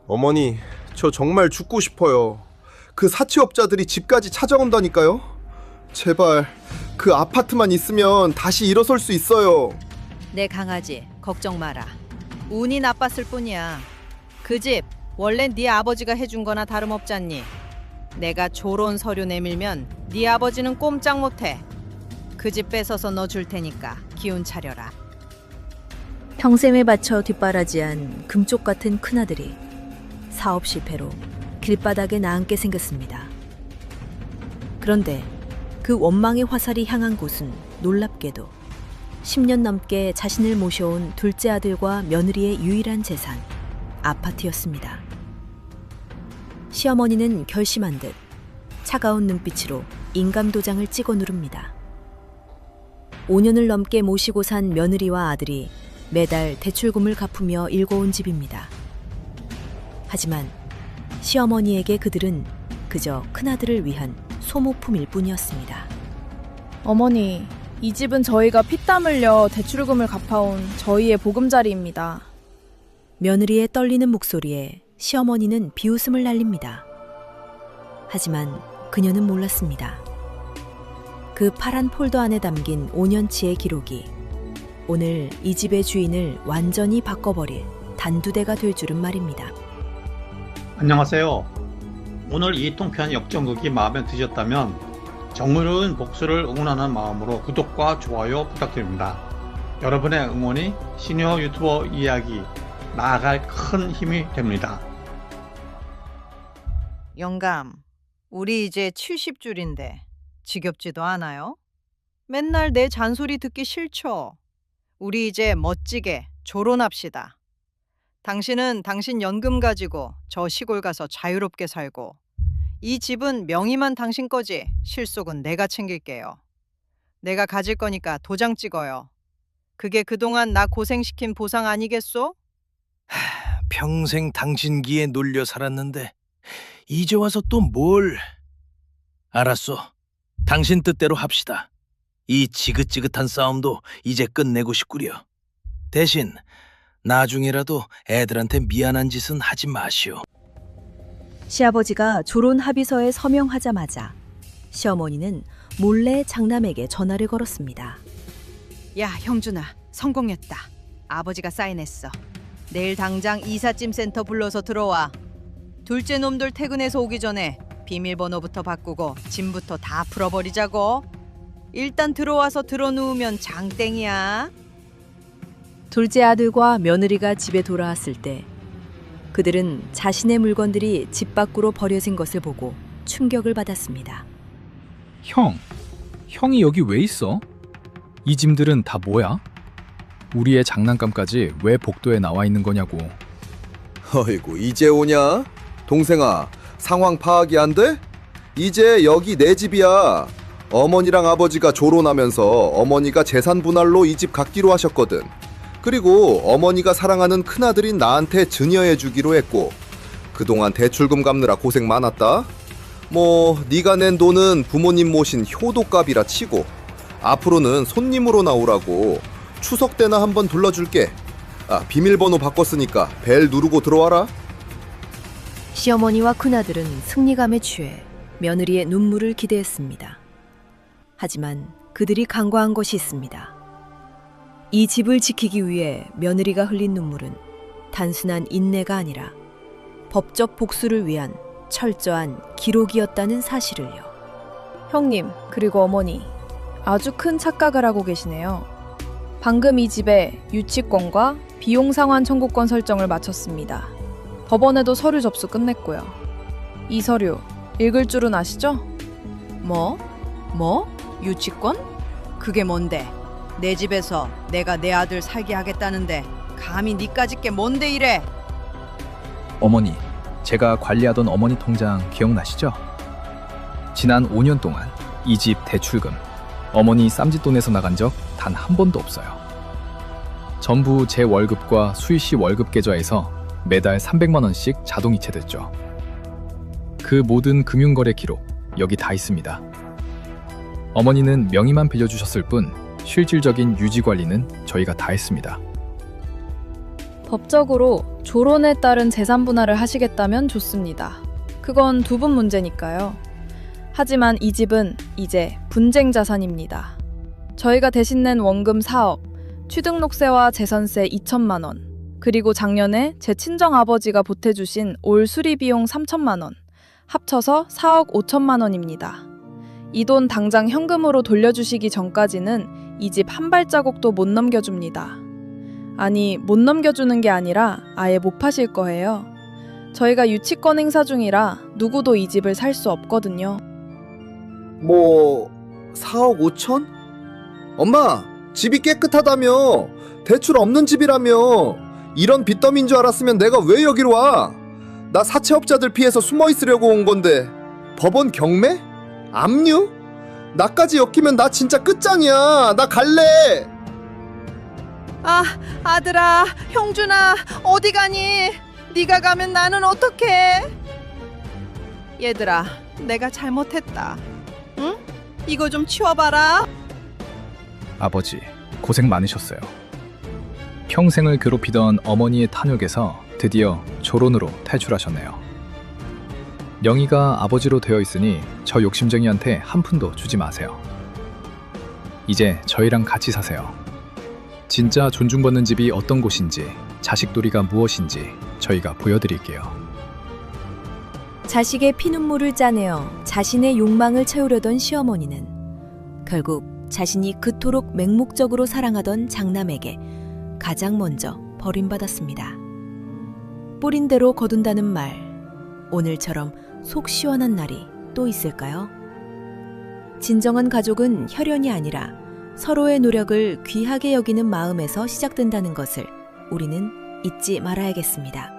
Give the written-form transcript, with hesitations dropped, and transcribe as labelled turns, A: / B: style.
A: 어머니, 저 정말 죽고 싶어요. 그 사채업자들이 집까지 찾아온다니까요. 제발 그 아파트만 있으면 다시 일어설 수 있어요.
B: 내 강아지 걱정 마라. 운이 나빴을 뿐이야. 그 집 원래 네 아버지가 해준 거나 다름없잖니. 내가 조론 서류 내밀면 네 아버지는 꼼짝 못해. 그 집 뺏어서 너 줄 테니까 기운 차려라.
C: 평생을 바쳐 뒷바라지한 금쪽 같은 큰아들이 사업 실패로 길바닥에 나앉게 생겼습니다. 그런데 그 원망의 화살이 향한 곳은 놀랍게도 10년 넘게 자신을 모셔온 둘째 아들과 며느리의 유일한 재산, 아파트였습니다. 시어머니는 결심한 듯 차가운 눈빛으로 인감도장을 찍어 누릅니다. 5년을 넘게 모시고 산 며느리와 아들이 매달 대출금을 갚으며 일궈온 집입니다. 하지만 시어머니에게 그들은 그저 큰아들을 위한 소모품일 뿐이었습니다.
D: 어머니, 이 집은 저희가 피땀 흘려 대출금을 갚아온 저희의 보금자리입니다.
C: 며느리의 떨리는 목소리에 시어머니는 비웃음을 날립니다. 하지만 그녀는 몰랐습니다. 그 파란 폴더 안에 담긴 5년치의 기록이 오늘 이 집의 주인을 완전히 바꿔버릴 단두대가 될 줄은 말입니다.
E: 안녕하세요. 오늘 이 통쾌한 역전극이 마음에 드셨다면 정의로운 복수를 응원하는 마음으로 구독과 좋아요 부탁드립니다. 여러분의 응원이 시니어 유튜버 이야기 나아갈 큰 힘이 됩니다.
B: 영감, 우리 이제 70줄인데 지겹지도 않아요? 맨날 내 잔소리 듣기 싫죠? 우리 이제 멋지게 조론합시다. 당신은 당신 연금 가지고 저 시골 가서 자유롭게 살고, 이 집은 명의만 당신 거지 실속은 내가 챙길게요. 내가 가질 거니까 도장 찍어요. 그게 그동안 나 고생시킨 보상 아니겠소?
F: 평생 당신 기에 놀려 살았는데 이제 와서 또 뭘... 알았어. 당신 뜻대로 합시다. 이 지긋지긋한 싸움도 이제 끝내고 싶구려. 대신 나중에라도 애들한테 미안한 짓은 하지 마시오.
C: 시아버지가 조론 합의서에 서명하자마자 시어머니는 몰래 장남에게 전화를 걸었습니다.
B: 야, 형준아, 성공했다. 아버지가 사인했어. 내일 당장 이삿짐 센터 불러서 들어와. 둘째 놈들 퇴근해서 오기 전에 비밀번호부터 바꾸고 짐부터 다 풀어버리자고. 일단 들어와서 들어누우면 장땡이야.
C: 둘째 아들과 며느리가 집에 돌아왔을 때 그들은 자신의 물건들이 집 밖으로 버려진 것을 보고 충격을 받았습니다.
G: 형이 여기 왜 있어? 이 짐들은 다 뭐야? 우리의 장난감까지 왜 복도에 나와 있는 거냐고.
A: 어이구, 이제 오냐? 동생아, 상황 파악이 안 돼? 이제 여기 내 집이야. 어머니랑 아버지가 조론하면서 어머니가 재산 분할로 이 집 갖기로 하셨거든. 그리고 어머니가 사랑하는 큰아들인 나한테 증여해 주기로 했고, 그동안 대출금 갚느라 고생 많았다. 뭐 네가 낸 돈은 부모님 모신 효도값이라 치고 앞으로는 손님으로 나오라고 추석 때나 한번 불러줄게. 비밀번호 바꿨으니까 벨 누르고 들어와라.
C: 시어머니와 큰아들은 승리감에 취해 며느리의 눈물을 기대했습니다. 하지만 그들이 간과한 것이 있습니다. 이 집을 지키기 위해 며느리가 흘린 눈물은 단순한 인내가 아니라 법적 복수를 위한 철저한 기록이었다는 사실을요.
D: 형님, 그리고 어머니, 아주 큰 착각을 하고 계시네요. 방금 이 집에 유치권과 비용 상환 청구권 설정을 마쳤습니다. 법원에도 서류 접수 끝냈고요. 이 서류 읽을 줄은 아시죠?
B: 뭐? 유치권? 그게 뭔데? 내 집에서 내가 내 아들 살게 하겠다는데 감히 니까짓 게 뭔데 이래?
G: 어머니, 제가 관리하던 어머니 통장 기억나시죠? 지난 5년 동안 이 집 대출금, 어머니 쌈짓돈에서 나간 적 단 한 번도 없어요. 전부 제 월급과 수희 씨 월급 계좌에서 매달 300만 원씩 자동 이체됐죠. 그 모든 금융거래 기록 여기 다 있습니다. 어머니는 명의만 빌려주셨을 뿐 실질적인 유지 관리는 저희가 다 했습니다.
D: 법적으로 조론에 따른 재산 분할을 하시겠다면 좋습니다. 그건 두 분 문제니까요. 하지만 이 집은 이제 분쟁 자산입니다. 저희가 대신 낸 원금 4억, 취등록세와 재산세 2천만 원, 그리고 작년에 제 친정아버지가 보태주신 올 수리비용 3천만 원, 합쳐서 4억 5천만 원입니다. 이 돈 당장 현금으로 돌려주시기 전까지는 이 집 한 발자국도 못 넘겨줍니다. 아니, 못 넘겨주는 게 아니라 아예 못 파실 거예요. 저희가 유치권 행사 중이라 누구도 이 집을 살 수 없거든요.
A: 뭐 4억 5천? 엄마, 집이 깨끗하다며. 대출 없는 집이라며. 이런 빚더미인 줄 알았으면 내가 왜 여기로 와? 나 사채업자들 피해서 숨어 있으려고 온 건데 법원 경매? 압류? 나까지 엮이면 나 진짜 끝장이야. 나 갈래.
B: 아, 아들아, 형준아, 어디 가니? 네가 가면 나는 어떡해? 얘들아, 내가 잘못했다. 응? 이거 좀 치워봐라.
G: 아버지, 고생 많으셨어요. 평생을 괴롭히던 어머니의 탐욕에서 드디어 조론으로 탈출하셨네요. 명의가 아버지로 되어 있으니 저 욕심쟁이한테 한 푼도 주지 마세요. 이제 저희랑 같이 사세요. 진짜 존중받는 집이 어떤 곳인지, 자식도리가 무엇인지 저희가 보여드릴게요.
C: 자식의 피눈물을 짜내어 자신의 욕망을 채우려던 시어머니는 결국 자신이 그토록 맹목적으로 사랑하던 장남에게 가장 먼저 버림받았습니다. 뿌린 대로 거둔다는 말, 오늘처럼 속 시원한 날이 또 있을까요? 진정한 가족은 혈연이 아니라 서로의 노력을 귀하게 여기는 마음에서 시작된다는 것을 우리는 잊지 말아야겠습니다.